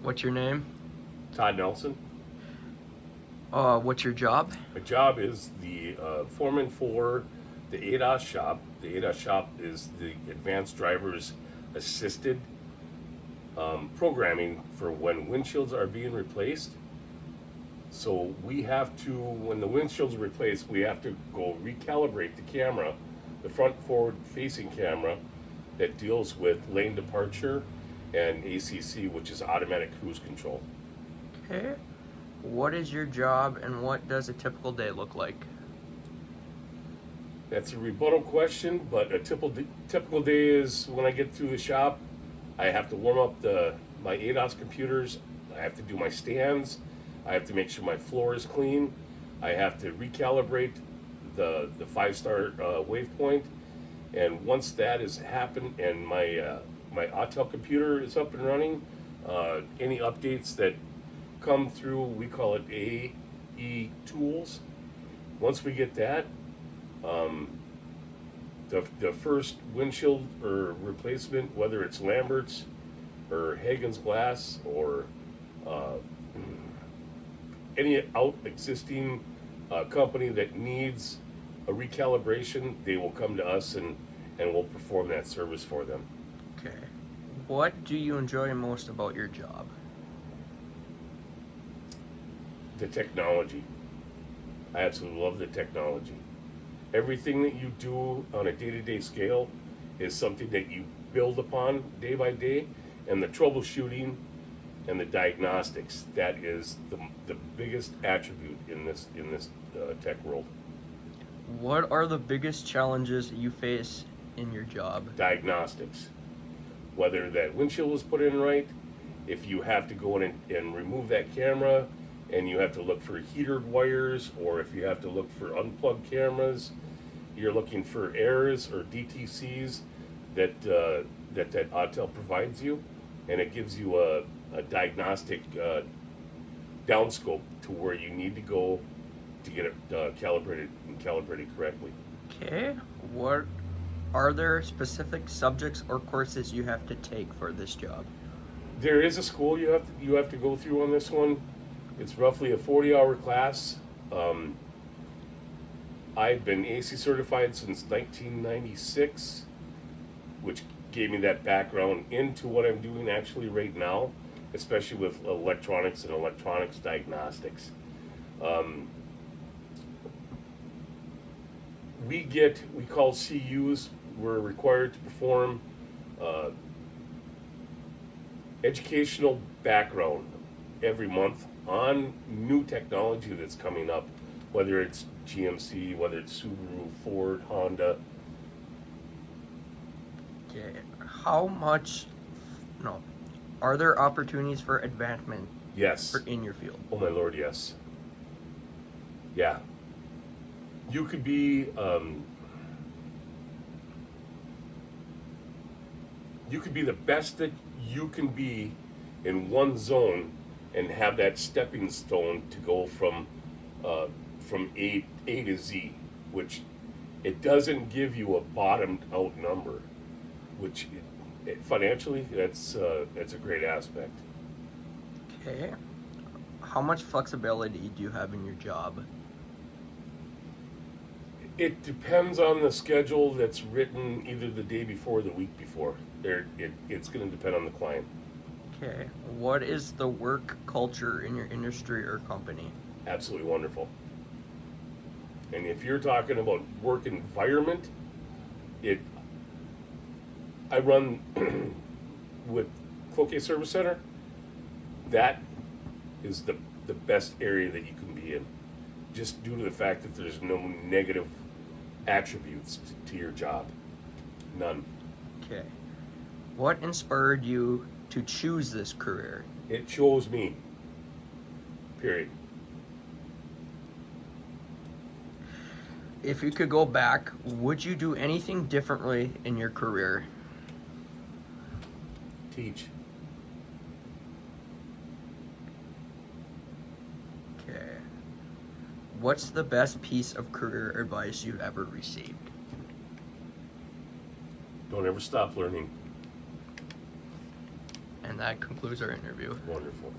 What's your name? Todd Nelson. What's your job? My job is the foreman for the ADAS shop. The ADAS shop is the Advanced Drivers Assisted programming for when windshields are being replaced. So we have to, when the windshield's replaced, we have to go recalibrate the camera, the front forward facing camera that deals with lane departure and ACC, which is automatic cruise control. Okay. What is your job and what does a typical day look like? That's a rebuttal question, but a typical day is when I get through the shop, I have to warm up my ADAS computers. I have to do my stands. I have to make sure my floor is clean. I have to recalibrate the 5-star waypoint. And once that has happened and my Autel computer is up and running, any updates that come through, we call it AE tools. Once we get that, the first windshield or replacement, whether it's Lambert's or Hagen's Glass or any existing company that needs a recalibration, they will come to us and we'll perform that service for them. Okay. What do you enjoy most about your job? The technology. I absolutely love the technology. Everything that you do on a day-to-day scale is something that you build upon day by day, and the troubleshooting and the diagnostics, that is the biggest attribute in this tech world. What are the biggest challenges you face in your job? Diagnostics. Whether that windshield was put in right, if you have to go in and remove that camera and you have to look for heatered wires, or if you have to look for unplugged cameras, you're looking for errors or DTCs that Autel provides you, and it gives you a diagnostic downscope to where you need to go to get it calibrated correctly. Okay. What are there specific subjects or courses you have to take for this job? There is a school you have to go through on this one. It's roughly a 40-hour class. I've been AC certified since 1996, which gave me that background into what I'm doing actually right now, especially with electronics and electronics diagnostics. We call CUs. We're required to perform educational background every month on new technology that's coming up, whether it's GMC, whether it's Subaru, Ford, Honda. Okay. Are there opportunities for advancement Yes. in your field? Oh my Lord, yes. Yeah. You could be the best that you can be in one zone and have that stepping stone to go from A to Z, which it doesn't give you a bottomed out number, which financially that's a great aspect. Okay. How much flexibility do you have in your job? It depends on the schedule that's written either the day before or the week before. It's going to depend on the client. Okay. What is the work culture in your industry or company? Absolutely wonderful. And if you're talking about work environment, I run with Cloquet Service Center. That is the best area that you can be in, just due to the fact that there's no negative attributes to your job. None. Okay. What inspired you to choose this career? It chose me. Period. If you could go back, would you do anything differently in your career? Teach. Okay. What's the best piece of career advice you've ever received? Don't ever stop learning. And And that concludes our interview. Wonderful.